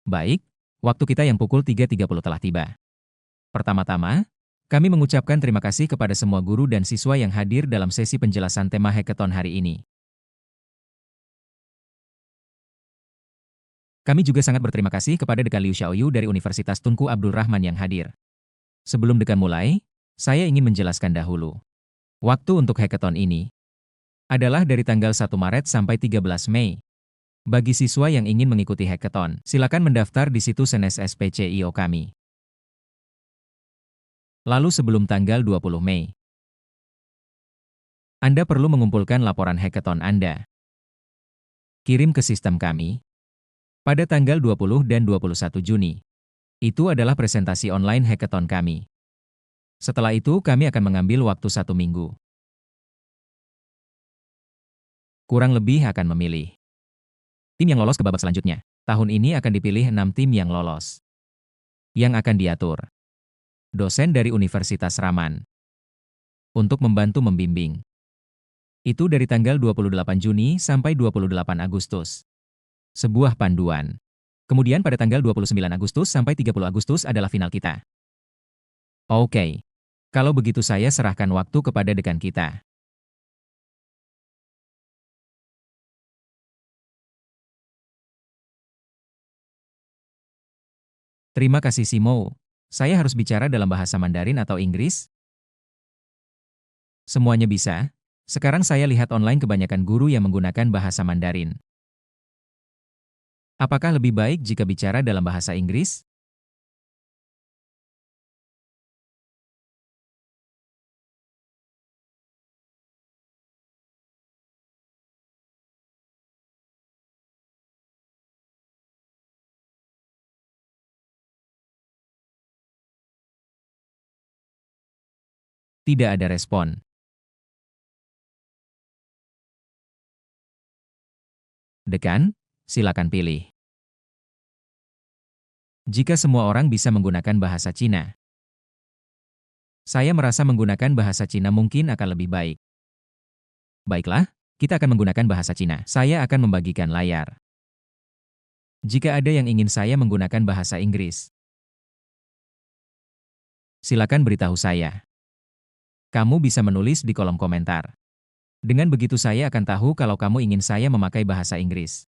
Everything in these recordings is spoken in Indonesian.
Baik, waktu kita yang pukul 3.30 telah tiba. Pertama-tama, kami mengucapkan terima kasih kepada semua guru dan siswa yang hadir dalam sesi penjelasan tema hackathon hari ini. Kami juga sangat berterima kasih kepada Dekan Liu Xiaoyu dari Universitas Tunku Abdul Rahman yang hadir. Sebelum Dekan mulai, saya ingin menjelaskan dahulu. Waktu untuk hackathon ini adalah dari tanggal 1 Maret sampai 13 Mei. Bagi siswa yang ingin mengikuti hackathon, silakan mendaftar di situs NSSPCIO kami. Lalu sebelum tanggal 20 Mei, Anda perlu mengumpulkan laporan hackathon Anda. Kirim ke sistem kami pada tanggal 20 dan 21 Juni. Itu adalah presentasi online hackathon kami. Setelah itu kami akan mengambil waktu 1 minggu. Kurang lebih akan memilih tim yang lolos ke babak selanjutnya. Tahun ini akan dipilih 6 tim yang lolos. Yang akan diatur dosen dari Universitas Raman untuk membantu membimbing. Itu dari tanggal 28 Juni sampai 28 Agustus. Sebuah panduan. Kemudian pada tanggal 29 Agustus sampai 30 Agustus adalah final kita. Oke. Kalau begitu saya serahkan waktu kepada dekan kita. Terima kasih Simo. Saya harus bicara dalam bahasa Mandarin atau Inggris? Semuanya bisa. Sekarang saya lihat online kebanyakan guru yang menggunakan bahasa Mandarin. Apakah lebih baik jika bicara dalam bahasa Inggris? Tidak ada respon. Dekan, silakan pilih. Jika semua orang bisa menggunakan bahasa Cina, saya merasa menggunakan bahasa Cina mungkin akan lebih baik. Baiklah, kita akan menggunakan bahasa Cina. Saya akan membagikan layar. Jika ada yang ingin saya menggunakan bahasa Inggris, silakan beritahu saya. Kamu bisa menulis di kolom komentar. Dengan begitu saya akan tahu kalau kamu ingin saya memakai bahasa Inggris.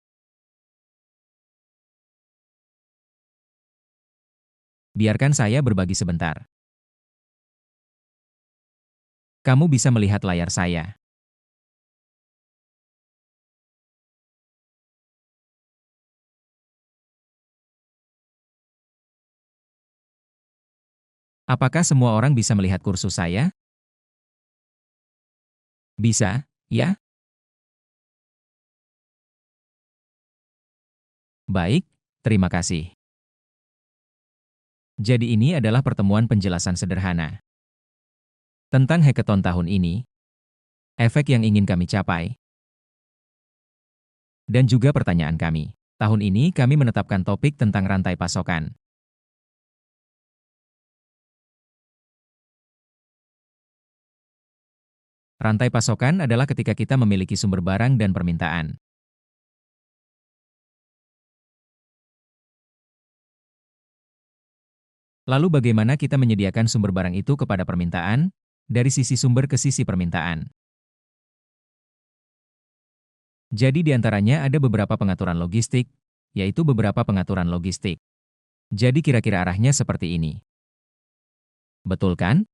Biarkan saya berbagi sebentar. Kamu bisa melihat layar saya. Apakah semua orang bisa melihat kursus saya? Bisa, ya? Baik, terima kasih. Jadi ini adalah pertemuan penjelasan sederhana tentang hackathon tahun ini, efek yang ingin kami capai, dan juga pertanyaan kami. Tahun ini kami menetapkan topik tentang rantai pasokan. Rantai pasokan adalah ketika kita memiliki sumber barang dan permintaan. Lalu bagaimana kita menyediakan sumber barang itu kepada permintaan, dari sisi sumber ke sisi permintaan. Jadi di antaranya ada beberapa pengaturan logistik, yaitu beberapa pengaturan logistik. Jadi kira-kira arahnya seperti ini. Betul kan?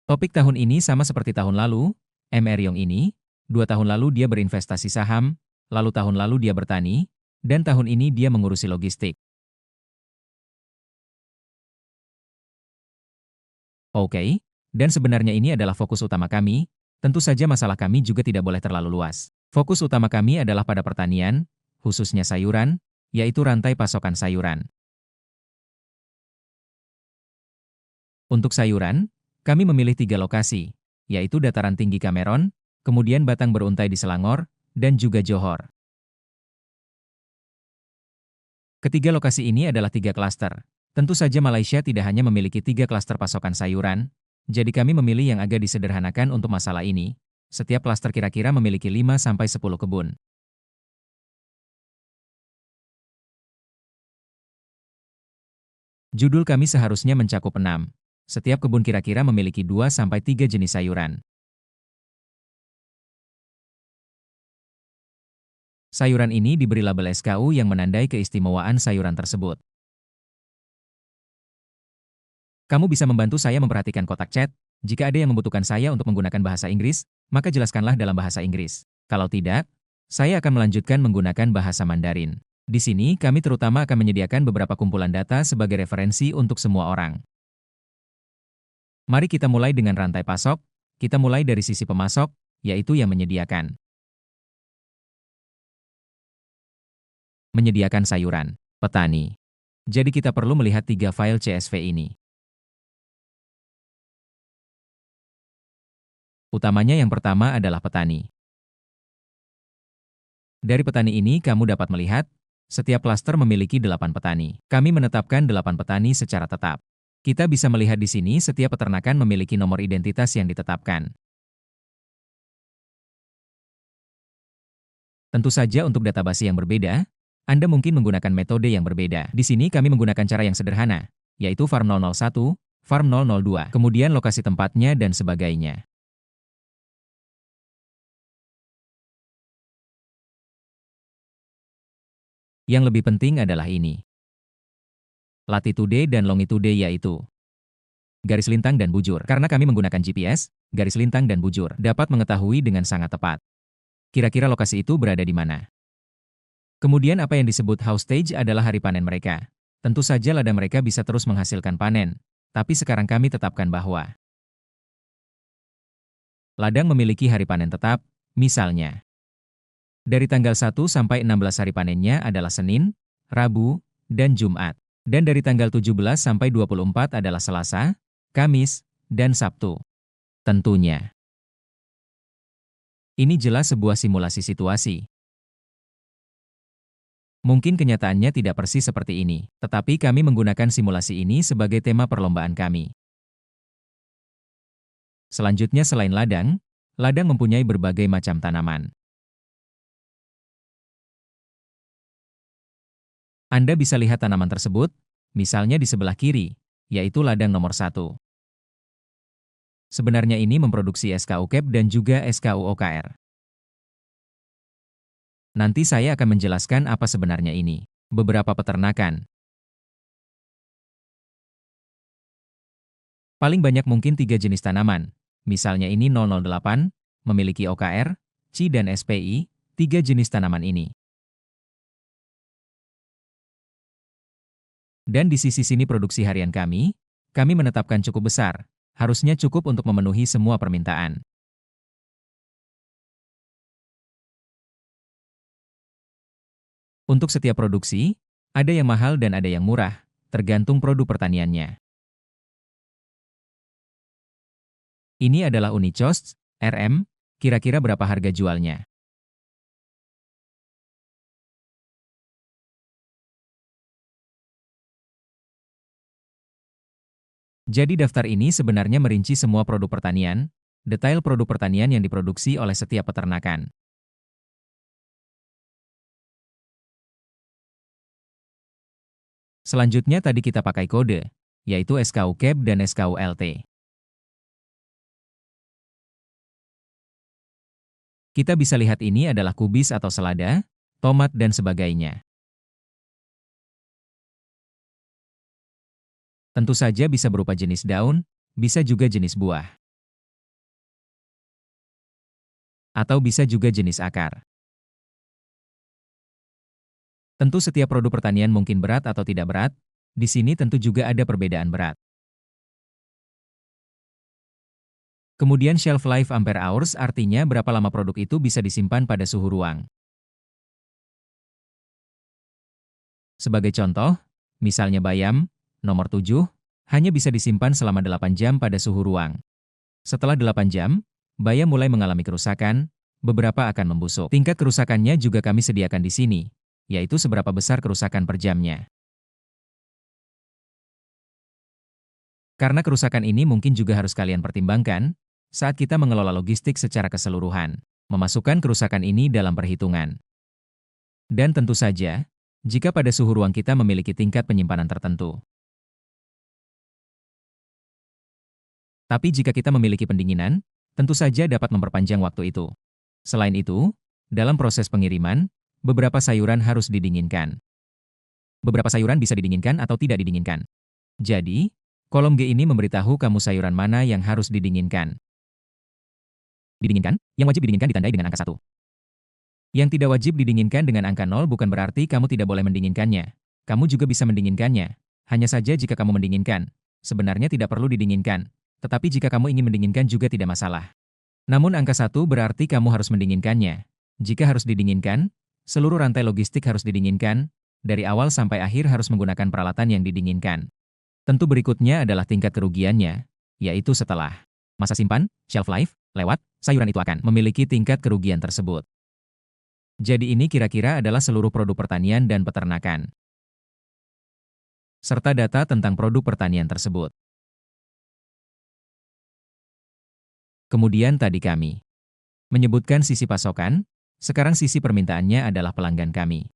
Topik tahun ini sama seperti tahun lalu, Eryong ini, 2 tahun lalu dia berinvestasi saham, lalu tahun lalu dia bertani, dan tahun ini dia mengurusi logistik. Oke, dan sebenarnya ini adalah fokus utama kami, tentu saja masalah kami juga tidak boleh terlalu luas. Fokus utama kami adalah pada pertanian, khususnya sayuran, yaitu rantai pasokan sayuran. Untuk sayuran, kami memilih 3 lokasi, yaitu dataran tinggi Cameron, kemudian batang beruntai di Selangor, dan juga Johor. Ketiga lokasi ini adalah 3 klaster. Tentu saja Malaysia tidak hanya memiliki 3 klaster pasokan sayuran, jadi kami memilih yang agak disederhanakan untuk masalah ini. Setiap klaster kira-kira memiliki 5-10 kebun. Judul kami seharusnya mencakup 6. Setiap kebun kira-kira memiliki 2-3 jenis sayuran. Sayuran ini diberi label SKU yang menandai keistimewaan sayuran tersebut. Kamu bisa membantu saya memperhatikan kotak chat. Jika ada yang membutuhkan saya untuk menggunakan bahasa Inggris, maka jelaskanlah dalam bahasa Inggris. Kalau tidak, saya akan melanjutkan menggunakan bahasa Mandarin. Di sini, kami terutama akan menyediakan beberapa kumpulan data sebagai referensi untuk semua orang. Mari kita mulai dengan rantai pasok. Kita mulai dari sisi pemasok, yaitu yang menyediakan. Menyediakan sayuran, petani. Jadi kita perlu melihat 3 file CSV ini. Utamanya yang pertama adalah petani. Dari petani ini kamu dapat melihat, setiap klaster memiliki 8 petani. Kami menetapkan 8 petani secara tetap. Kita bisa melihat di sini setiap peternakan memiliki nomor identitas yang ditetapkan. Tentu saja untuk database yang berbeda, Anda mungkin menggunakan metode yang berbeda. Di sini kami menggunakan cara yang sederhana, yaitu farm 001, farm 002, kemudian lokasi tempatnya dan sebagainya. Yang lebih penting adalah ini. Latitude dan longitude yaitu garis lintang dan bujur. Karena kami menggunakan GPS, garis lintang dan bujur dapat mengetahui dengan sangat tepat. Kira-kira lokasi itu berada di mana. Kemudian apa yang disebut house stage adalah hari panen mereka. Tentu saja ladang mereka bisa terus menghasilkan panen, tapi sekarang kami tetapkan bahwa ladang memiliki hari panen tetap, misalnya dari tanggal 1 sampai 16 hari panennya adalah Senin, Rabu, dan Jumat. Dan dari tanggal 17 sampai 24 adalah Selasa, Kamis, dan Sabtu. Tentunya. Ini jelas sebuah simulasi situasi. Mungkin kenyataannya tidak persis seperti ini, tetapi kami menggunakan simulasi ini sebagai tema perlombaan kami. Selanjutnya selain ladang, ladang mempunyai berbagai macam tanaman. Anda bisa lihat tanaman tersebut, misalnya di sebelah kiri, yaitu ladang nomor 1. Sebenarnya ini memproduksi SKU CAP dan juga SKU OKR. Nanti saya akan menjelaskan apa sebenarnya ini. Beberapa peternakan. Paling banyak mungkin 3 jenis tanaman. Misalnya ini 008, memiliki OKR, CI dan SPI, 3 jenis tanaman ini. Dan di sisi sini produksi harian kami menetapkan cukup besar, harusnya cukup untuk memenuhi semua permintaan. Untuk setiap produksi, ada yang mahal dan ada yang murah, tergantung produk pertaniannya. Ini adalah Unicost, RM, kira-kira berapa harga jualnya? Jadi daftar ini sebenarnya merinci semua produk pertanian, detail produk pertanian yang diproduksi oleh setiap peternakan. Selanjutnya tadi kita pakai kode, yaitu SKU CAP dan SKU LT. Kita bisa lihat ini adalah kubis atau selada, tomat dan sebagainya. Tentu saja bisa berupa jenis daun, bisa juga jenis buah. Atau bisa juga jenis akar. Tentu setiap produk pertanian mungkin berat atau tidak berat, di sini tentu juga ada perbedaan berat. Kemudian shelf life ampere hours artinya berapa lama produk itu bisa disimpan pada suhu ruang. Sebagai contoh, misalnya bayam, nomor 7, hanya bisa disimpan selama 8 jam pada suhu ruang. Setelah 8 jam, bayam mulai mengalami kerusakan, beberapa akan membusuk. Tingkat kerusakannya juga kami sediakan di sini, yaitu seberapa besar kerusakan per jamnya. Karena kerusakan ini mungkin juga harus kalian pertimbangkan saat kita mengelola logistik secara keseluruhan, memasukkan kerusakan ini dalam perhitungan. Dan tentu saja, jika pada suhu ruang kita memiliki tingkat penyimpanan tertentu. Tapi jika kita memiliki pendinginan, tentu saja dapat memperpanjang waktu itu. Selain itu, dalam proses pengiriman, beberapa sayuran harus didinginkan. Beberapa sayuran bisa didinginkan atau tidak didinginkan. Jadi, kolom G ini memberitahu kamu sayuran mana yang harus didinginkan. Didinginkan, yang wajib didinginkan ditandai dengan angka 1. Yang tidak wajib didinginkan dengan angka 0 bukan berarti kamu tidak boleh mendinginkannya. Kamu juga bisa mendinginkannya. Hanya saja jika kamu mendinginkan, sebenarnya tidak perlu didinginkan. Tetapi jika kamu ingin mendinginkan juga tidak masalah. Namun angka 1 berarti kamu harus mendinginkannya. Jika harus didinginkan, seluruh rantai logistik harus didinginkan, dari awal sampai akhir harus menggunakan peralatan yang didinginkan. Tentu berikutnya adalah tingkat kerugiannya, yaitu setelah masa simpan, shelf life, lewat, sayuran itu akan memiliki tingkat kerugian tersebut. Jadi ini kira-kira adalah seluruh produk pertanian dan peternakan, serta data tentang produk pertanian tersebut. Kemudian tadi kami menyebutkan sisi pasokan, sekarang sisi permintaannya adalah pelanggan kami.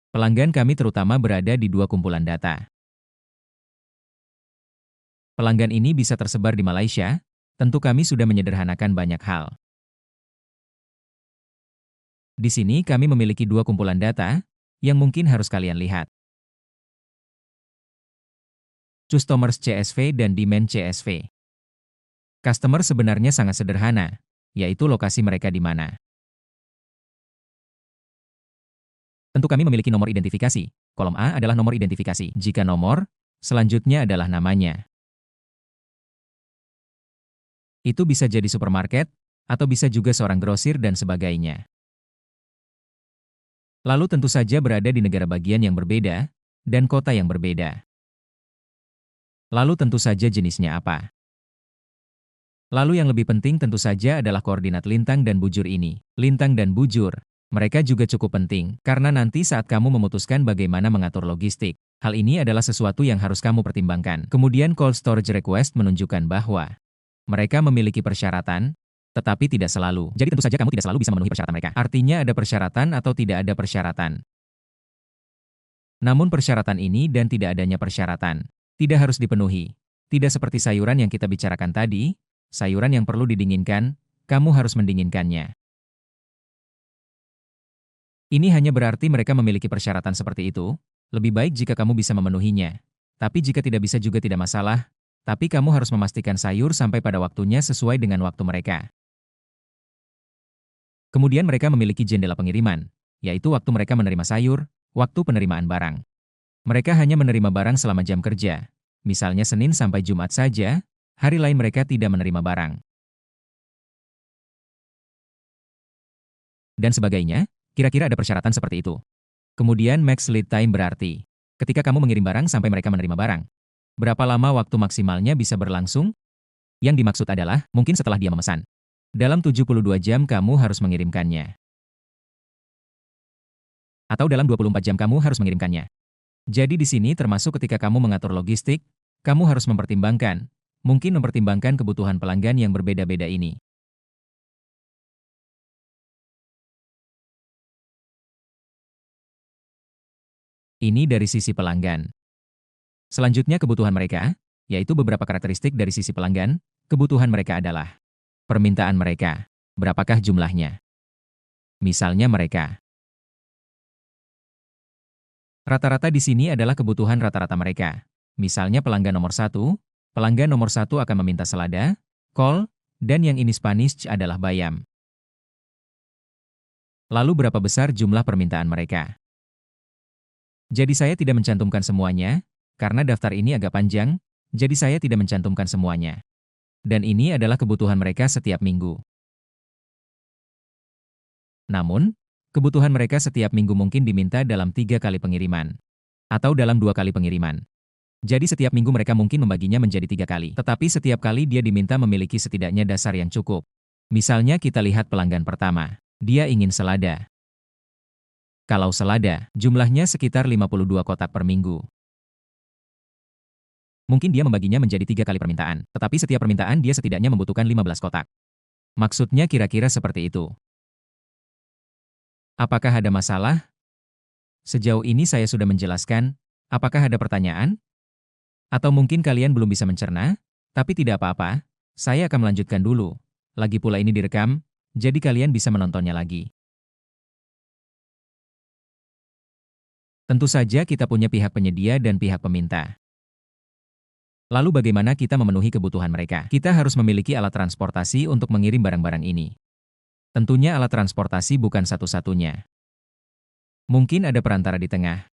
Pelanggan kami terutama berada di dua kumpulan data. Pelanggan ini bisa tersebar di Malaysia, tentu kami sudah menyederhanakan banyak hal. Di sini kami memiliki dua kumpulan data, yang mungkin harus kalian lihat. Customers CSV dan Demand CSV. Customer sebenarnya sangat sederhana, yaitu lokasi mereka di mana. Tentu kami memiliki nomor identifikasi. Kolom A adalah nomor identifikasi. Jika nomor, selanjutnya adalah namanya. Itu bisa jadi supermarket, atau bisa juga seorang grosir dan sebagainya. Lalu tentu saja berada di negara bagian yang berbeda, dan kota yang berbeda. Lalu tentu saja jenisnya apa. Lalu yang lebih penting tentu saja adalah koordinat lintang dan bujur ini. Lintang dan bujur, mereka juga cukup penting, karena nanti saat kamu memutuskan bagaimana mengatur logistik, hal ini adalah sesuatu yang harus kamu pertimbangkan. Kemudian cold storage request menunjukkan bahwa mereka memiliki persyaratan, tetapi tidak selalu. Jadi tentu saja kamu tidak selalu bisa memenuhi persyaratan mereka. Artinya ada persyaratan atau tidak ada persyaratan. Namun persyaratan ini dan tidak adanya persyaratan tidak harus dipenuhi. Tidak seperti sayuran yang kita bicarakan tadi, sayuran yang perlu didinginkan, kamu harus mendinginkannya. Ini hanya berarti mereka memiliki persyaratan seperti itu, lebih baik jika kamu bisa memenuhinya. Tapi jika tidak bisa juga tidak masalah, tapi kamu harus memastikan sayur sampai pada waktunya sesuai dengan waktu mereka. Kemudian mereka memiliki jendela pengiriman, yaitu waktu mereka menerima sayur, waktu penerimaan barang. Mereka hanya menerima barang selama jam kerja, misalnya Senin sampai Jumat saja, hari lain mereka tidak menerima barang. Dan sebagainya, kira-kira ada persyaratan seperti itu. Kemudian max lead time berarti, ketika kamu mengirim barang sampai mereka menerima barang. Berapa lama waktu maksimalnya bisa berlangsung? Yang dimaksud adalah, mungkin setelah dia memesan. Dalam 72 jam kamu harus mengirimkannya. Atau dalam 24 jam kamu harus mengirimkannya. Jadi di sini termasuk ketika kamu mengatur logistik, kamu harus mungkin mempertimbangkan kebutuhan pelanggan yang berbeda-beda ini. Ini dari sisi pelanggan. Selanjutnya kebutuhan mereka, yaitu beberapa karakteristik dari sisi pelanggan, kebutuhan mereka adalah permintaan mereka, berapakah jumlahnya. Misalnya mereka. Rata-rata di sini adalah kebutuhan rata-rata mereka. Misalnya pelanggan nomor 1 akan meminta selada, kol, dan yang ini Spanish adalah bayam. Lalu berapa besar jumlah permintaan mereka? Jadi saya tidak mencantumkan semuanya, karena daftar ini agak panjang, jadi saya tidak mencantumkan semuanya. Dan ini adalah kebutuhan mereka setiap minggu. Namun, kebutuhan mereka setiap minggu mungkin diminta dalam 3 kali pengiriman. Atau dalam 2 kali pengiriman. Jadi setiap minggu mereka mungkin membaginya menjadi 3 kali. Tetapi setiap kali dia diminta memiliki setidaknya dasar yang cukup. Misalnya kita lihat pelanggan pertama. Dia ingin selada. Kalau selada, jumlahnya sekitar 52 kotak per minggu. Mungkin dia membaginya menjadi 3 kali permintaan. Tetapi setiap permintaan dia setidaknya membutuhkan 15 kotak. Maksudnya kira-kira seperti itu. Apakah ada masalah? Sejauh ini saya sudah menjelaskan, apakah ada pertanyaan? Atau mungkin kalian belum bisa mencerna? Tapi tidak apa-apa, saya akan melanjutkan dulu. Lagi pula ini direkam, jadi kalian bisa menontonnya lagi. Tentu saja kita punya pihak penyedia dan pihak peminta. Lalu bagaimana kita memenuhi kebutuhan mereka? Kita harus memiliki alat transportasi untuk mengirim barang-barang ini. Tentunya alat transportasi bukan satu-satunya. Mungkin ada perantara di tengah.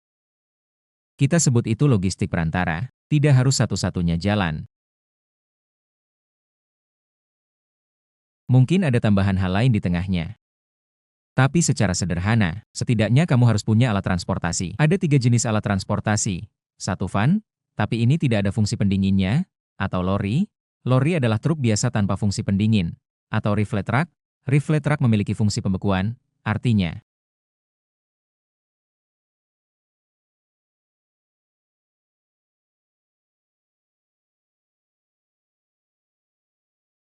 Kita sebut itu logistik perantara, tidak harus satu-satunya jalan. Mungkin ada tambahan hal lain di tengahnya. Tapi secara sederhana, setidaknya kamu harus punya alat transportasi. Ada 3 jenis alat transportasi. Satu van, tapi ini tidak ada fungsi pendinginnya, atau lori. Lori adalah truk biasa tanpa fungsi pendingin. Atau reflat truck. Reflat truck memiliki fungsi pembekuan, artinya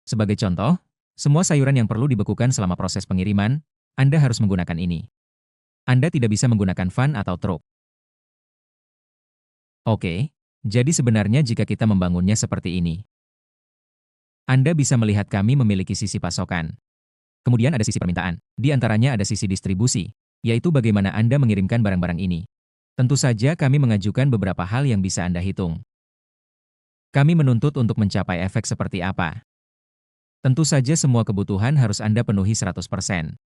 sebagai contoh, semua sayuran yang perlu dibekukan selama proses pengiriman, Anda harus menggunakan ini. Anda tidak bisa menggunakan van atau truk. Oke, jadi sebenarnya jika kita membangunnya seperti ini, Anda bisa melihat kami memiliki sisi pasokan. Kemudian ada sisi permintaan. Di antaranya ada sisi distribusi, yaitu bagaimana Anda mengirimkan barang-barang ini. Tentu saja kami mengajukan beberapa hal yang bisa Anda hitung. Kami menuntut untuk mencapai efek seperti apa. Tentu saja semua kebutuhan harus Anda penuhi 100%.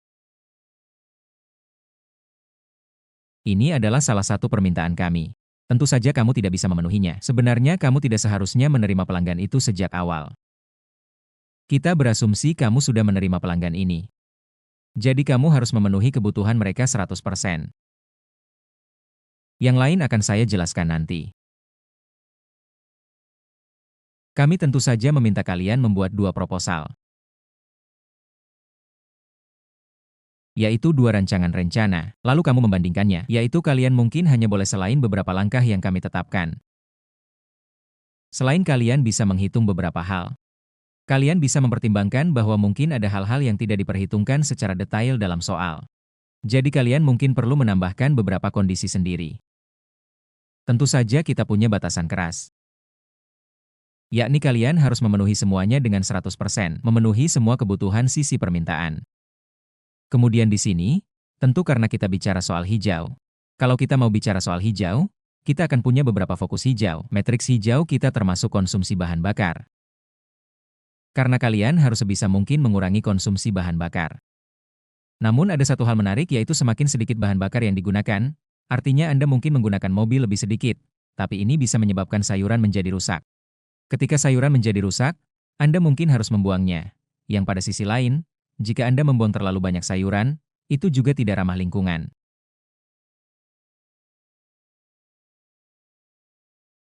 Ini adalah salah satu permintaan kami. Tentu saja kamu tidak bisa memenuhinya. Sebenarnya kamu tidak seharusnya menerima pelanggan itu sejak awal. Kita berasumsi kamu sudah menerima pelanggan ini. Jadi kamu harus memenuhi kebutuhan mereka 100%. Yang lain akan saya jelaskan nanti. Kami tentu saja meminta kalian membuat 2 proposal. Yaitu 2 rancangan rencana, lalu kamu membandingkannya, yaitu kalian mungkin hanya boleh selain beberapa langkah yang kami tetapkan. Selain kalian bisa menghitung beberapa hal. Kalian bisa mempertimbangkan bahwa mungkin ada hal-hal yang tidak diperhitungkan secara detail dalam soal. Jadi kalian mungkin perlu menambahkan beberapa kondisi sendiri. Tentu saja kita punya batasan keras. Yakni kalian harus memenuhi semuanya dengan 100%, memenuhi semua kebutuhan sisi permintaan. Kemudian di sini, tentu karena kita bicara soal hijau. Kalau kita mau bicara soal hijau, kita akan punya beberapa fokus hijau. Matriks hijau kita termasuk konsumsi bahan bakar. Karena kalian harus sebisa mungkin mengurangi konsumsi bahan bakar. Namun ada satu hal menarik yaitu semakin sedikit bahan bakar yang digunakan, artinya Anda mungkin menggunakan mobil lebih sedikit, tapi ini bisa menyebabkan sayuran menjadi rusak. Ketika sayuran menjadi rusak, Anda mungkin harus membuangnya. Yang pada sisi lain, jika Anda membuang terlalu banyak sayuran, itu juga tidak ramah lingkungan.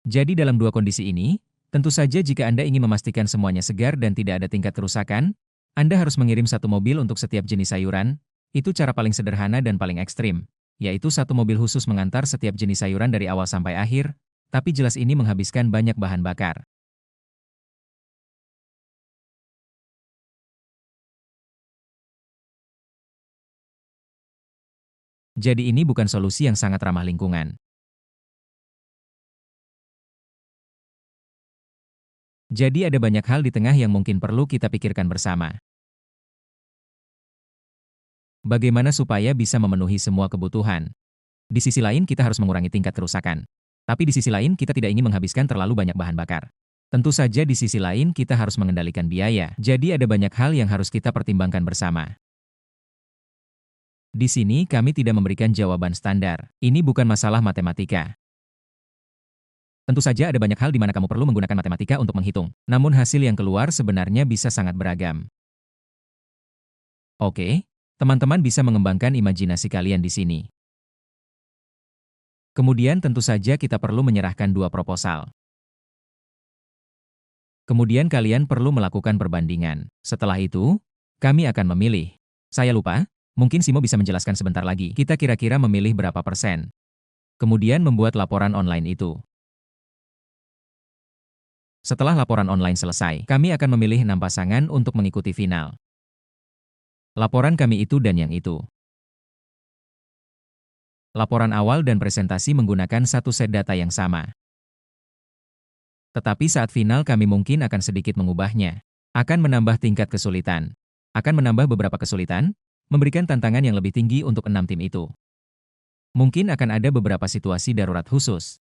Jadi dalam 2 kondisi ini, tentu saja jika Anda ingin memastikan semuanya segar dan tidak ada tingkat kerusakan, Anda harus mengirim 1 mobil untuk setiap jenis sayuran. Itu cara paling sederhana dan paling ekstrim, yaitu 1 mobil khusus mengantar setiap jenis sayuran dari awal sampai akhir, tapi jelas ini menghabiskan banyak bahan bakar. Jadi ini bukan solusi yang sangat ramah lingkungan. Jadi ada banyak hal di tengah yang mungkin perlu kita pikirkan bersama. Bagaimana supaya bisa memenuhi semua kebutuhan? Di sisi lain kita harus mengurangi tingkat kerusakan. Tapi di sisi lain kita tidak ingin menghabiskan terlalu banyak bahan bakar. Tentu saja di sisi lain kita harus mengendalikan biaya. Jadi ada banyak hal yang harus kita pertimbangkan bersama. Di sini kami tidak memberikan jawaban standar. Ini bukan masalah matematika. Tentu saja ada banyak hal di mana kamu perlu menggunakan matematika untuk menghitung. Namun hasil yang keluar sebenarnya bisa sangat beragam. Oke, teman-teman bisa mengembangkan imajinasi kalian di sini. Kemudian tentu saja kita perlu menyerahkan 2 proposal. Kemudian kalian perlu melakukan perbandingan. Setelah itu, kami akan memilih. Saya lupa, mungkin Simo bisa menjelaskan sebentar lagi. Kita kira-kira memilih berapa persen. Kemudian membuat laporan online itu. Setelah laporan online selesai, kami akan memilih 6 pasangan untuk mengikuti final. Laporan kami itu dan yang itu. Laporan awal dan presentasi menggunakan satu set data yang sama. Tetapi saat final kami mungkin akan sedikit mengubahnya. Akan menambah tingkat kesulitan. Akan menambah beberapa kesulitan, memberikan tantangan yang lebih tinggi untuk 6 tim itu. Mungkin akan ada beberapa situasi darurat khusus.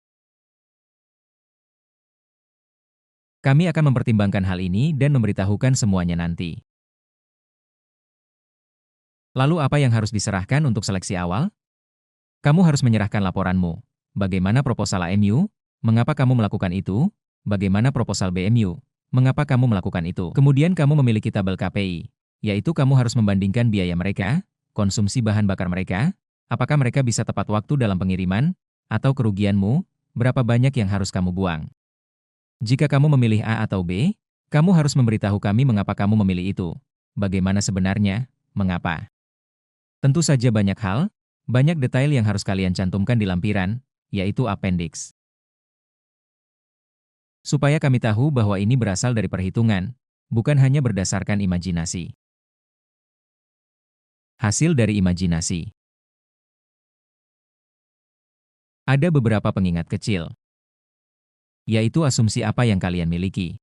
Kami akan mempertimbangkan hal ini dan memberitahukan semuanya nanti. Lalu apa yang harus diserahkan untuk seleksi awal? Kamu harus menyerahkan laporanmu. Bagaimana proposal AMU? Mengapa kamu melakukan itu? Bagaimana proposal BMU? Mengapa kamu melakukan itu? Kemudian kamu memiliki tabel KPI, yaitu kamu harus membandingkan biaya mereka, konsumsi bahan bakar mereka, apakah mereka bisa tepat waktu dalam pengiriman, atau kerugianmu, berapa banyak yang harus kamu buang. Jika kamu memilih A atau B, kamu harus memberitahu kami mengapa kamu memilih itu. Bagaimana sebenarnya, mengapa. Tentu saja banyak hal, banyak detail yang harus kalian cantumkan di lampiran, yaitu appendix. Supaya kami tahu bahwa ini berasal dari perhitungan, bukan hanya berdasarkan imajinasi. Hasil dari imajinasi. Ada beberapa pengingat kecil, yaitu asumsi apa yang kalian miliki.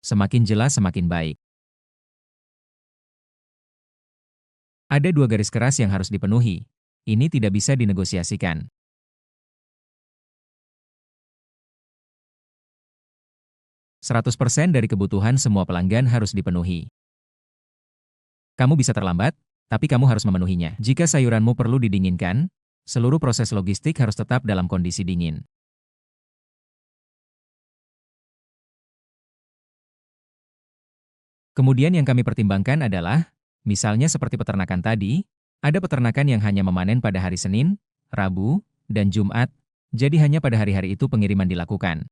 Semakin jelas semakin baik. Ada 2 garis keras yang harus dipenuhi. Ini tidak bisa dinegosiasikan. 100% dari kebutuhan semua pelanggan harus dipenuhi. Kamu bisa terlambat, tapi kamu harus memenuhinya. Jika sayuranmu perlu didinginkan, seluruh proses logistik harus tetap dalam kondisi dingin. Kemudian yang kami pertimbangkan adalah, misalnya seperti peternakan tadi, ada peternakan yang hanya memanen pada hari Senin, Rabu, dan Jumat, jadi hanya pada hari-hari itu pengiriman dilakukan.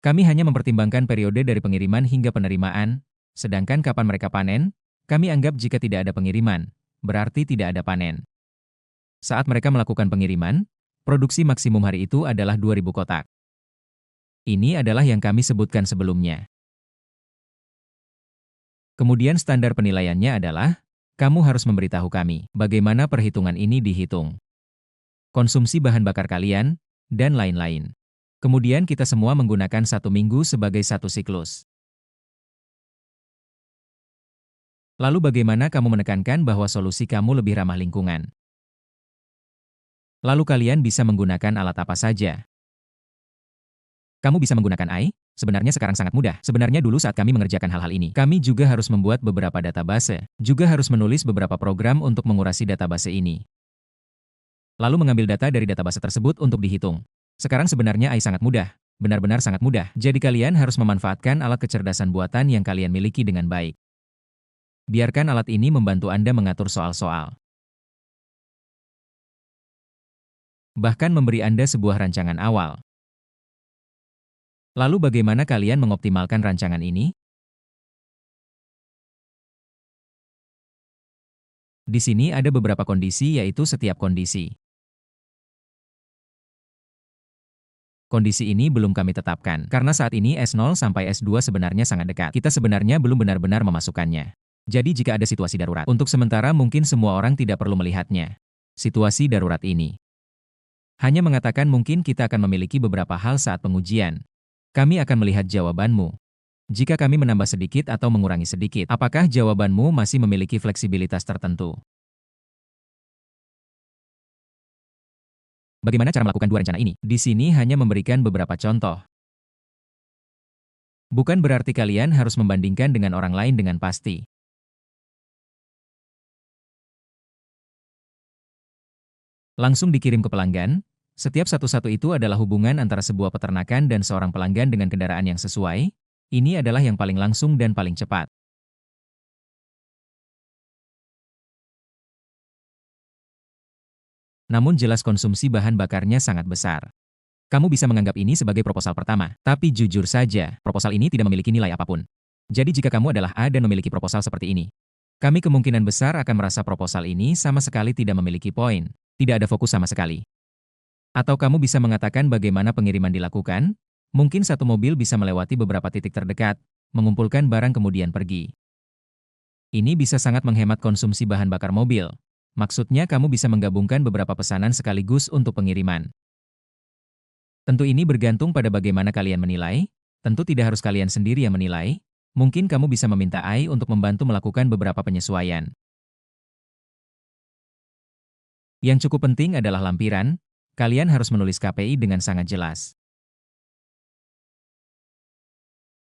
Kami hanya mempertimbangkan periode dari pengiriman hingga penerimaan, sedangkan kapan mereka panen, kami anggap jika tidak ada pengiriman, berarti tidak ada panen. Saat mereka melakukan pengiriman, produksi maksimum hari itu adalah 2.000 kotak. Ini adalah yang kami sebutkan sebelumnya. Kemudian standar penilaiannya adalah, kamu harus memberitahu kami bagaimana perhitungan ini dihitung. Konsumsi bahan bakar kalian, dan lain-lain. Kemudian kita semua menggunakan 1 minggu sebagai 1 siklus. Lalu bagaimana kamu menekankan bahwa solusi kamu lebih ramah lingkungan? Lalu kalian bisa menggunakan alat apa saja? Kamu bisa menggunakan AI? Sebenarnya sekarang sangat mudah. Sebenarnya dulu saat kami mengerjakan hal-hal ini, kami juga harus membuat beberapa database, juga harus menulis beberapa program untuk mengurasi database ini. Lalu mengambil data dari database tersebut untuk dihitung. Sekarang sebenarnya AI sangat mudah, benar-benar sangat mudah. Jadi kalian harus memanfaatkan alat kecerdasan buatan yang kalian miliki dengan baik. Biarkan alat ini membantu Anda mengatur soal-soal. Bahkan memberi Anda sebuah rancangan awal. Lalu bagaimana kalian mengoptimalkan rancangan ini? Di sini ada beberapa kondisi, yaitu setiap kondisi. Kondisi ini belum kami tetapkan, karena saat ini S0 sampai S2 sebenarnya sangat dekat. Kita sebenarnya belum benar-benar memasukkannya. Jadi jika ada situasi darurat, untuk sementara mungkin semua orang tidak perlu melihatnya. Situasi darurat ini hanya mengatakan mungkin kita akan memiliki beberapa hal saat pengujian. Kami akan melihat jawabanmu. Jika kami menambah sedikit atau mengurangi sedikit, apakah jawabanmu masih memiliki fleksibilitas tertentu? Bagaimana cara melakukan 2 rencana ini? Di sini hanya memberikan beberapa contoh. Bukan berarti kalian harus membandingkan dengan orang lain dengan pasti. Langsung dikirim ke pelanggan, setiap satu-satu itu adalah hubungan antara sebuah peternakan dan seorang pelanggan dengan kendaraan yang sesuai. Ini adalah yang paling langsung dan paling cepat. Namun jelas konsumsi bahan bakarnya sangat besar. Kamu bisa menganggap ini sebagai proposal pertama, tapi jujur saja, proposal ini tidak memiliki nilai apapun. Jadi jika kamu adalah A dan memiliki proposal seperti ini, kami kemungkinan besar akan merasa proposal ini sama sekali tidak memiliki poin, tidak ada fokus sama sekali. Atau kamu bisa mengatakan bagaimana pengiriman dilakukan, mungkin satu mobil bisa melewati beberapa titik terdekat, mengumpulkan barang kemudian pergi. Ini bisa sangat menghemat konsumsi bahan bakar mobil. Maksudnya kamu bisa menggabungkan beberapa pesanan sekaligus untuk pengiriman. Tentu ini bergantung pada bagaimana kalian menilai. Tentu tidak harus kalian sendiri yang menilai. Mungkin kamu bisa meminta AI untuk membantu melakukan beberapa penyesuaian. Yang cukup penting adalah lampiran. Kalian harus menulis KPI dengan sangat jelas.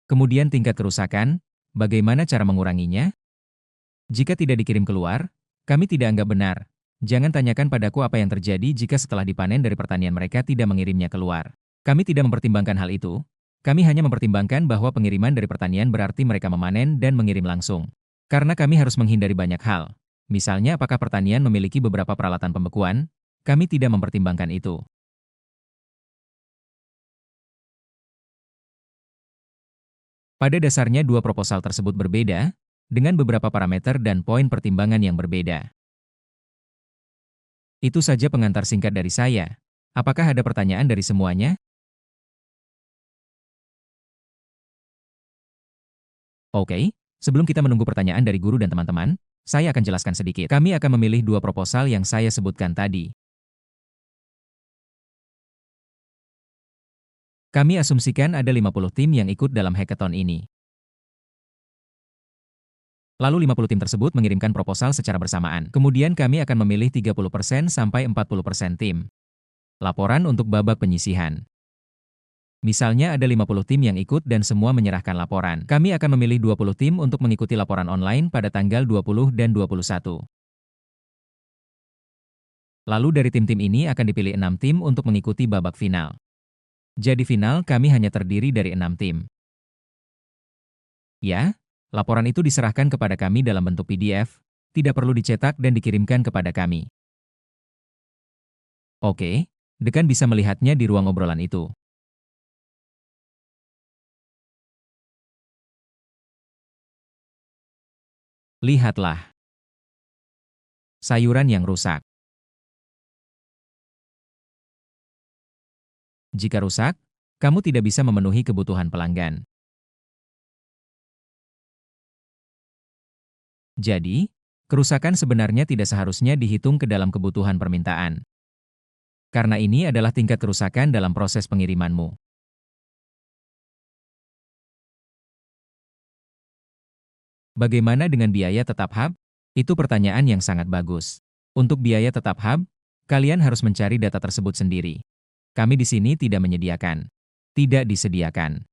Kemudian tingkat kerusakan, bagaimana cara menguranginya? Jika tidak dikirim keluar, kami tidak anggap benar. Jangan tanyakan padaku apa yang terjadi jika setelah dipanen dari pertanian mereka tidak mengirimnya keluar. Kami tidak mempertimbangkan hal itu. Kami hanya mempertimbangkan bahwa pengiriman dari pertanian berarti mereka memanen dan mengirim langsung. Karena kami harus menghindari banyak hal. Misalnya apakah pertanian memiliki beberapa peralatan pembekuan, kami tidak mempertimbangkan itu. Pada dasarnya dua proposal tersebut berbeda, dengan beberapa parameter dan poin pertimbangan yang berbeda. Itu saja pengantar singkat dari saya. Apakah ada pertanyaan dari semuanya? Oke, sebelum kita menunggu pertanyaan dari guru dan teman-teman, saya akan jelaskan sedikit. Kami akan memilih dua proposal yang saya sebutkan tadi. Kami asumsikan ada 50 tim yang ikut dalam hackathon ini. Lalu 50 tim tersebut mengirimkan proposal secara bersamaan. Kemudian kami akan memilih 30% sampai 40% tim. Laporan untuk babak penyisihan. Misalnya ada 50 tim yang ikut dan semua menyerahkan laporan. Kami akan memilih 20 tim untuk mengikuti laporan online pada tanggal 20 dan 21. Lalu dari tim-tim ini akan dipilih 6 tim untuk mengikuti babak final. Jadi final kami hanya terdiri dari 6 tim. Ya, laporan itu diserahkan kepada kami dalam bentuk PDF, tidak perlu dicetak dan dikirimkan kepada kami. Oke, dekan bisa melihatnya di ruang obrolan itu. Lihatlah. Sayuran yang rusak. Jika rusak, kamu tidak bisa memenuhi kebutuhan pelanggan. Jadi, kerusakan sebenarnya tidak seharusnya dihitung ke dalam kebutuhan permintaan. Karena ini adalah tingkat kerusakan dalam proses pengirimanmu. Bagaimana dengan biaya tetap hub? Itu pertanyaan yang sangat bagus. Untuk biaya tetap hub, kalian harus mencari data tersebut sendiri. Kami di sini tidak menyediakan. Tidak disediakan.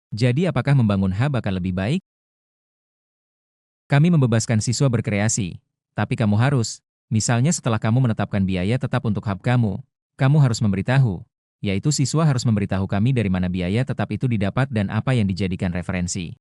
Jadi apakah membangun hub akan lebih baik? Kami membebaskan siswa berkreasi. Tapi kamu harus, misalnya setelah kamu menetapkan biaya tetap untuk hub kamu harus memberitahu, yaitu siswa harus memberitahu kami dari mana biaya tetap itu didapat dan apa yang dijadikan referensi.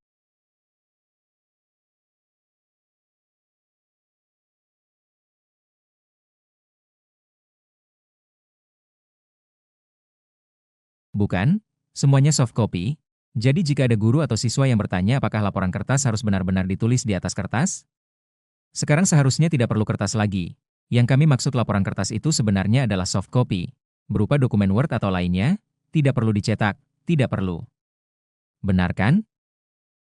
Bukan, semuanya soft copy. Jadi jika ada guru atau siswa yang bertanya apakah laporan kertas harus benar-benar ditulis di atas kertas? Sekarang seharusnya tidak perlu kertas lagi. Yang kami maksud laporan kertas itu sebenarnya adalah soft copy. Berupa dokumen Word atau lainnya, tidak perlu dicetak, tidak perlu. Benar kan?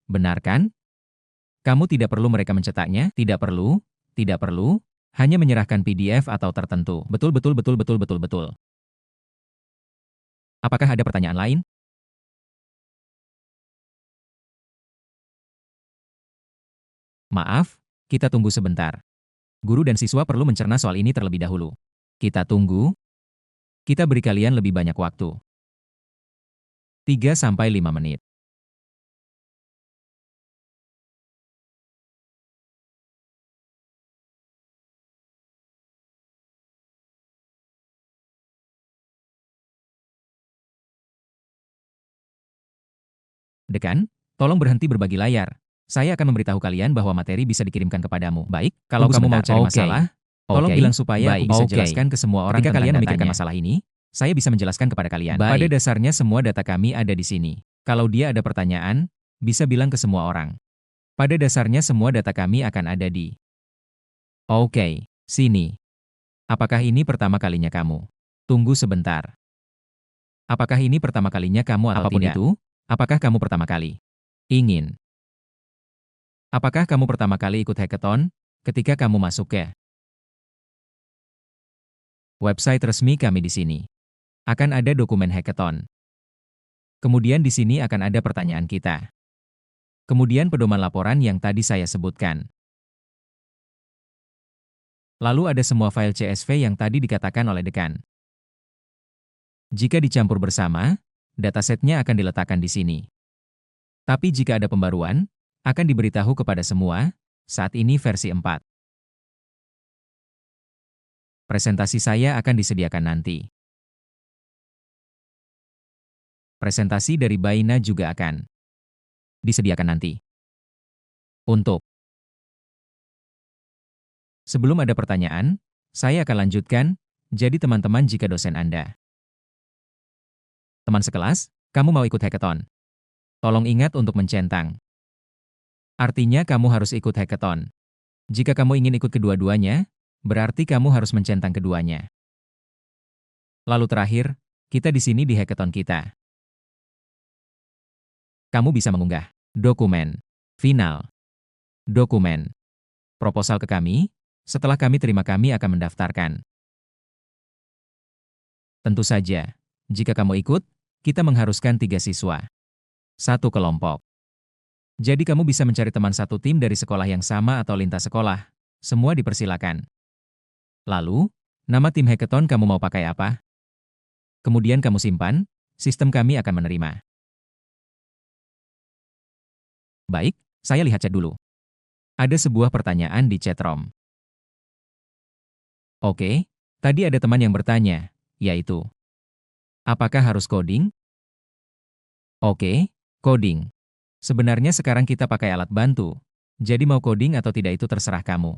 Benar kan? Kamu tidak perlu mereka mencetaknya, tidak perlu, hanya menyerahkan PDF atau tertentu. Betul, betul, betul, betul, betul, betul. Apakah ada pertanyaan lain? Maaf, kita tunggu sebentar. Guru dan siswa perlu mencerna soal ini terlebih dahulu. Kita tunggu. Kita beri kalian lebih banyak waktu. 3-5 menit. Dekan, tolong berhenti berbagi layar. Saya akan memberitahu kalian bahwa materi bisa dikirimkan kepadamu. Baik, kalau kamu mau cari masalah, tolong bilang supaya aku bisa jelaskan ke semua orang. Ketika kalian memikirkan masalah ini, saya bisa menjelaskan kepada kalian. Pada dasarnya semua data kami ada di sini. Kalau dia ada pertanyaan, bisa bilang ke semua orang. Pada dasarnya semua data kami akan ada di. Oke, sini. Apakah ini pertama kalinya kamu? Tunggu sebentar. Apakah ini pertama kalinya kamu atau apapun tidak? Itu? Apakah kamu pertama kali ingin? Apakah kamu pertama kali ikut hackathon ketika kamu masuk ke website resmi kami di sini? Akan ada dokumen hackathon. Kemudian di sini akan ada pertanyaan kita. Kemudian pedoman laporan yang tadi saya sebutkan. Lalu ada semua file CSV yang tadi dikatakan oleh dekan. Jika dicampur bersama, datasetnya akan diletakkan di sini. Tapi jika ada pembaruan, akan diberitahu kepada semua, saat ini versi 4. Presentasi saya akan disediakan nanti. Presentasi dari Baina juga akan disediakan nanti. Untuk sebelum ada pertanyaan, saya akan lanjutkan, jadi teman-teman jika dosen Anda. Teman sekelas, kamu mau ikut hackathon? Tolong ingat untuk mencentang. Artinya kamu harus ikut hackathon. Jika kamu ingin ikut kedua-duanya, berarti kamu harus mencentang keduanya. Lalu terakhir, kita di sini di hackathon kita. Kamu bisa mengunggah dokumen final, dokumen proposal ke kami. Setelah kami terima, kami akan mendaftarkan. Tentu saja, jika kamu ikut, kita mengharuskan 3 siswa. 1 kelompok. Jadi kamu bisa mencari teman satu tim dari sekolah yang sama atau lintas sekolah. Semua dipersilakan. Lalu, nama tim hackathon kamu mau pakai apa? Kemudian kamu simpan, sistem kami akan menerima. Baik, saya lihat chat dulu. Ada sebuah pertanyaan di chat room. Oke, tadi ada teman yang bertanya, yaitu, apakah harus coding? Oke, coding. Sebenarnya sekarang kita pakai alat bantu, jadi mau coding atau tidak itu terserah kamu.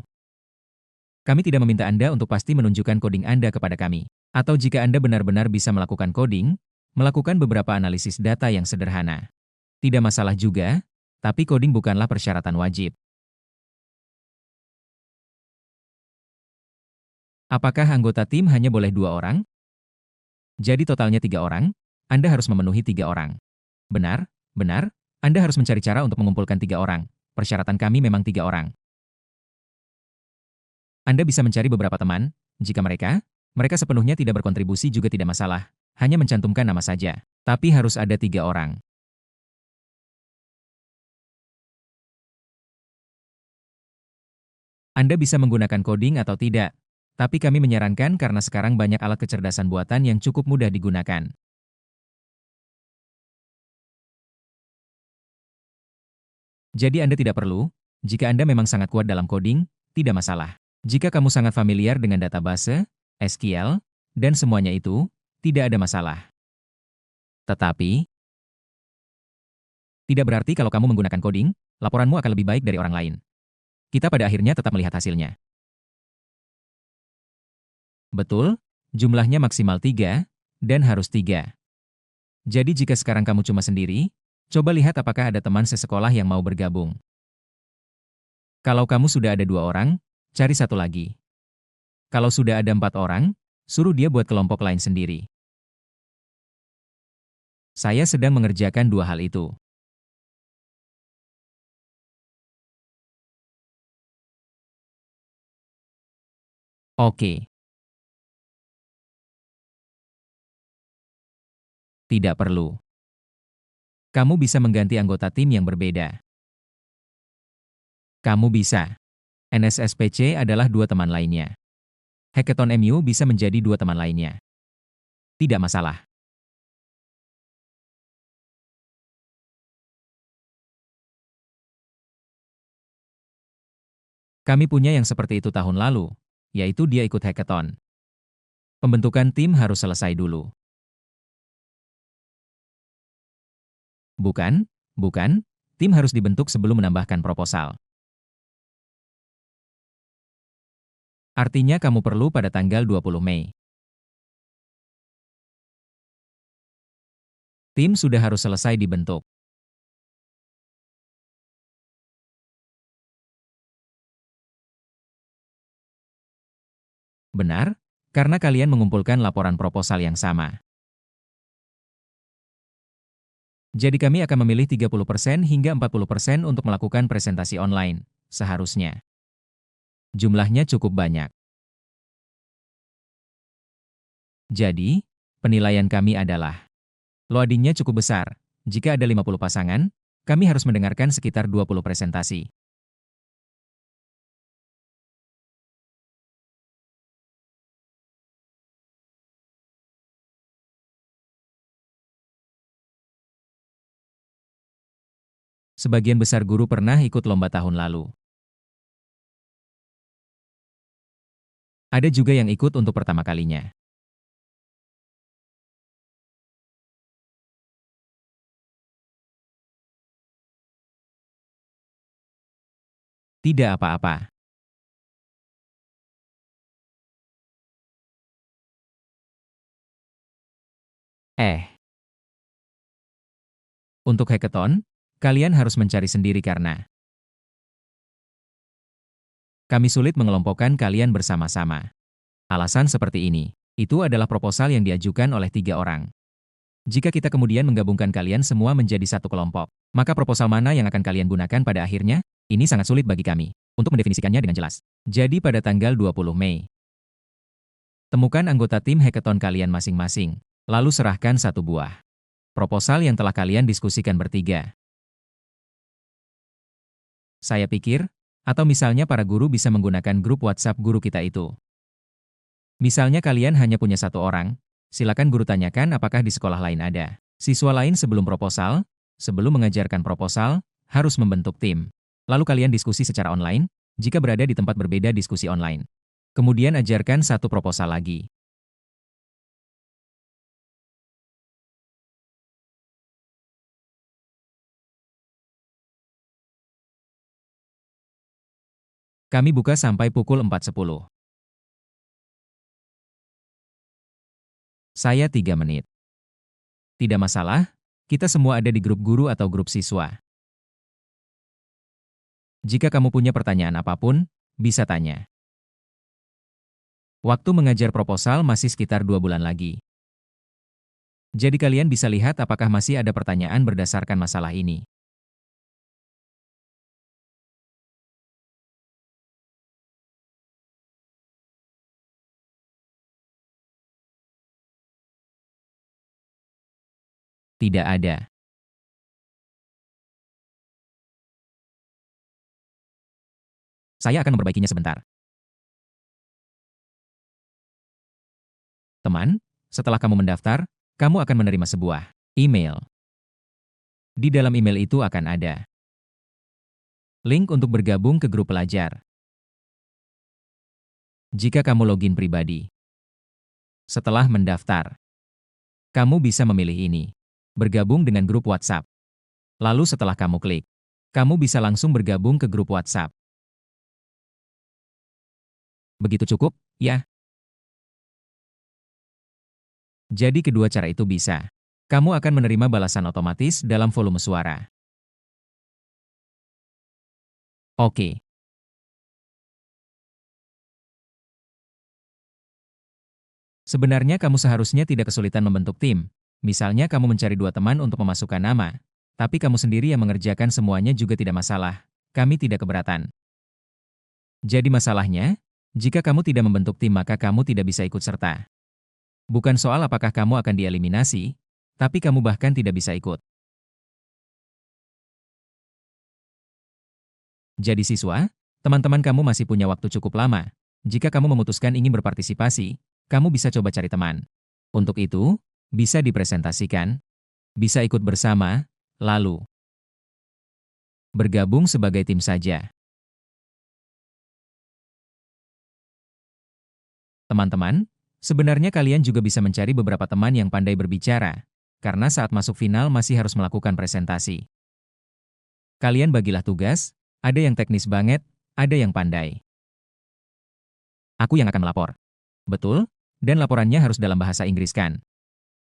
Kami tidak meminta Anda untuk pasti menunjukkan coding Anda kepada kami. Atau jika Anda benar-benar bisa melakukan coding, melakukan beberapa analisis data yang sederhana. Tidak masalah juga, tapi coding bukanlah persyaratan wajib. Apakah anggota tim hanya boleh 2 orang? Jadi totalnya 3 orang, Anda harus memenuhi 3 orang. Benar, benar, Anda harus mencari cara untuk mengumpulkan 3 orang. Persyaratan kami memang 3 orang. Anda bisa mencari beberapa teman, jika mereka sepenuhnya tidak berkontribusi juga tidak masalah, hanya mencantumkan nama saja. Tapi harus ada 3 orang. Anda bisa menggunakan coding atau tidak, tapi kami menyarankan karena sekarang banyak alat kecerdasan buatan yang cukup mudah digunakan. Jadi Anda tidak perlu, jika Anda memang sangat kuat dalam coding, tidak masalah. Jika kamu sangat familiar dengan database, SQL, dan semuanya itu, tidak ada masalah. Tetapi, tidak berarti kalau kamu menggunakan coding, laporanmu akan lebih baik dari orang lain. Kita pada akhirnya tetap melihat hasilnya. Betul, jumlahnya maksimal 3, dan harus 3. Jadi jika sekarang kamu cuma sendiri, coba lihat apakah ada teman sesekolah yang mau bergabung. Kalau kamu sudah ada 2 orang, cari satu lagi. Kalau sudah ada 4 orang, suruh dia buat kelompok lain sendiri. Saya sedang mengerjakan 2 hal itu. Oke. Tidak perlu. Kamu bisa mengganti anggota tim yang berbeda. Kamu bisa. NSSPC adalah 2 teman lainnya. Hackathon MU bisa menjadi 2 teman lainnya. Tidak masalah. Kami punya yang seperti itu tahun lalu, yaitu dia ikut hackathon. Pembentukan tim harus selesai dulu. Bukan, tim harus dibentuk sebelum menambahkan proposal. Artinya kamu perlu pada tanggal 20 Mei. Tim sudah harus selesai dibentuk. Benar, karena kalian mengumpulkan laporan proposal yang sama. Jadi kami akan memilih 30% hingga 40% untuk melakukan presentasi online, seharusnya. Jumlahnya cukup banyak. Jadi, Penilaian kami adalah, loadingnya cukup besar. Jika ada 50 pasangan, kami harus mendengarkan sekitar 20 presentasi. Sebagian besar guru pernah ikut lomba tahun lalu. Ada juga yang ikut untuk pertama kalinya. Tidak apa-apa. Eh, untuk hackathon, kalian harus mencari sendiri karena kami sulit mengelompokkan kalian bersama-sama. Alasan seperti ini, itu adalah proposal yang diajukan oleh 3 orang. Jika kita kemudian menggabungkan kalian semua menjadi satu kelompok, maka proposal mana yang akan kalian gunakan pada akhirnya? Ini sangat sulit bagi kami untuk mendefinisikannya dengan jelas. Jadi pada tanggal 20 Mei, temukan anggota tim hackathon kalian masing-masing, lalu serahkan satu buah proposal yang telah kalian diskusikan bertiga. Saya pikir, atau misalnya para guru bisa menggunakan grup WhatsApp guru kita itu. Misalnya kalian hanya punya 1 orang, silakan guru tanyakan apakah di sekolah lain ada siswa lain sebelum proposal, sebelum mengajarkan proposal, harus membentuk tim. Lalu kalian diskusi secara online, jika berada di tempat berbeda diskusi online. Kemudian ajarkan satu proposal lagi. Kami buka sampai pukul 4.10. Saya 3 menit. Tidak masalah, kita semua ada di grup guru atau grup siswa. Jika kamu punya pertanyaan apapun, bisa tanya. Waktu mengajar proposal masih sekitar 2 bulan lagi. Jadi kalian bisa lihat apakah masih ada pertanyaan berdasarkan masalah ini. Tidak ada. Saya akan memperbaikinya sebentar. Teman, setelah kamu mendaftar, kamu akan menerima sebuah email. Di dalam email itu akan ada link untuk bergabung ke grup pelajar. Jika kamu login pribadi, setelah mendaftar, kamu bisa memilih ini. Bergabung dengan grup WhatsApp. Lalu setelah kamu klik, kamu bisa langsung bergabung ke grup WhatsApp. Begitu cukup, ya? Jadi kedua cara itu bisa. Kamu akan menerima balasan otomatis dalam volume suara. Oke. Sebenarnya kamu seharusnya tidak kesulitan membentuk tim. Misalnya kamu mencari 2 teman untuk memasukkan nama, tapi kamu sendiri yang mengerjakan semuanya juga tidak masalah. Kami tidak keberatan. Jadi masalahnya, jika kamu tidak membentuk tim maka kamu tidak bisa ikut serta. Bukan soal apakah kamu akan dieliminasi, tapi kamu bahkan tidak bisa ikut. Jadi siswa, teman-teman kamu masih punya waktu cukup lama. Jika kamu memutuskan ingin berpartisipasi, kamu bisa coba cari teman. Untuk itu, bisa dipresentasikan, bisa ikut bersama, lalu bergabung sebagai tim saja. Teman-teman, sebenarnya kalian juga bisa mencari beberapa teman yang pandai berbicara, karena saat masuk final masih harus melakukan presentasi. Kalian bagilah tugas, ada yang teknis banget, ada yang pandai. Aku yang akan melapor. Betul, dan laporannya harus dalam bahasa Inggris kan?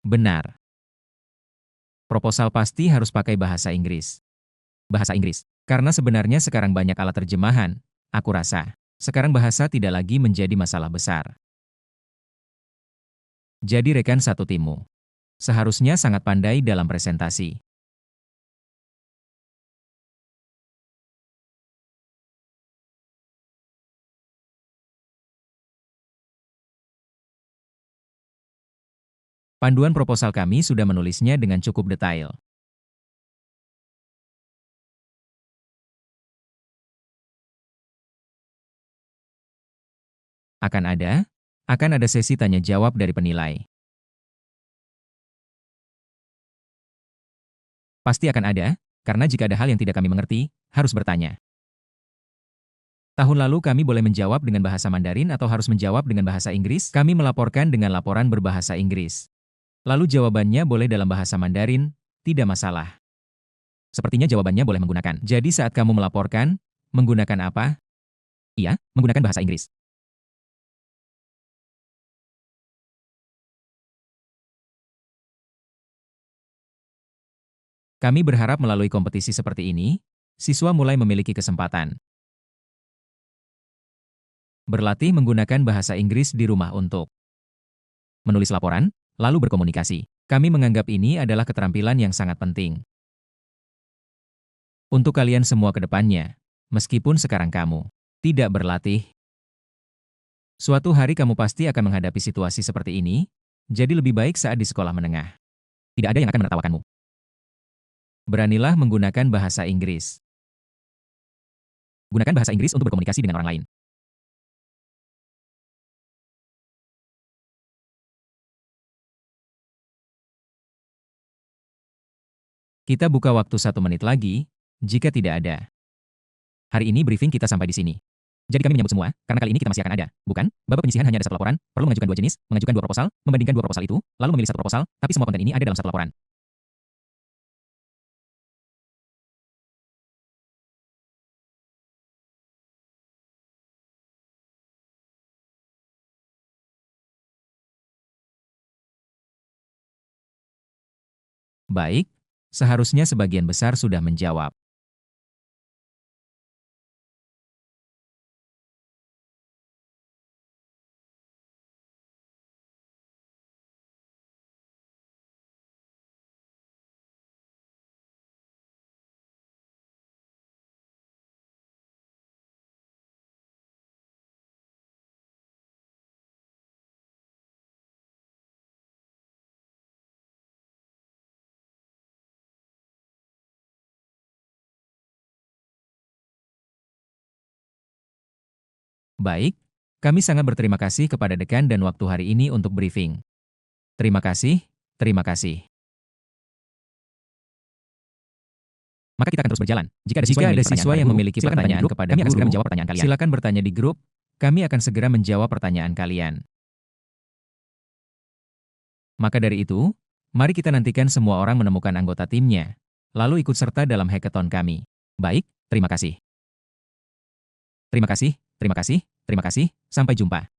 Benar. Proposal pasti harus pakai bahasa Inggris. Bahasa Inggris. Karena sebenarnya sekarang banyak alat terjemahan, aku rasa. Sekarang bahasa tidak lagi menjadi masalah besar. Jadi rekan satu timmu. Seharusnya sangat pandai dalam presentasi. Panduan proposal kami sudah menulisnya dengan cukup detail. Akan ada sesi tanya jawab dari penilai. Pasti akan ada, karena jika ada hal yang tidak kami mengerti, harus bertanya. Tahun lalu kami boleh menjawab dengan bahasa Mandarin atau harus menjawab dengan bahasa Inggris? Kami melaporkan dengan laporan berbahasa Inggris. Lalu jawabannya boleh dalam bahasa Mandarin, tidak masalah. Sepertinya jawabannya boleh menggunakan. Jadi saat kamu melaporkan, menggunakan apa? Iya, menggunakan bahasa Inggris. Kami berharap melalui kompetisi seperti ini, siswa mulai memiliki kesempatan berlatih menggunakan bahasa Inggris di rumah untuk menulis laporan, lalu berkomunikasi. Kami menganggap ini adalah keterampilan yang sangat penting untuk kalian semua ke depannya, meskipun sekarang kamu tidak berlatih. Suatu hari kamu pasti akan menghadapi situasi seperti ini, jadi lebih baik saat di sekolah menengah. Tidak ada yang akan menertawakanmu. Beranilah menggunakan bahasa Inggris. Gunakan bahasa Inggris untuk berkomunikasi dengan orang lain. Kita buka waktu 1 menit lagi, jika tidak ada. Hari ini briefing kita sampai di sini. Jadi kami menyambut semua, karena kali ini kita masih akan ada, bukan? Babak penyisihan hanya ada 1 laporan, perlu mengajukan 2 jenis, mengajukan 2 proposal, membandingkan 2 proposal itu, lalu memilih 1 proposal, tapi semua konten ini ada dalam 1 laporan. Baik, seharusnya sebagian besar sudah menjawab. Baik, kami sangat berterima kasih kepada dekan dan waktu hari ini untuk briefing. Terima kasih, terima kasih. Maka kita akan terus berjalan. Jika ada siswa yang memiliki pertanyaan kepada guru, kami akan segera menjawab pertanyaan kalian. Silakan bertanya di grup, kami akan segera menjawab pertanyaan kalian. Maka dari itu, mari kita nantikan semua orang menemukan anggota timnya, lalu ikut serta dalam hackathon kami. Baik, terima kasih. Terima kasih, terima kasih, terima kasih, sampai jumpa.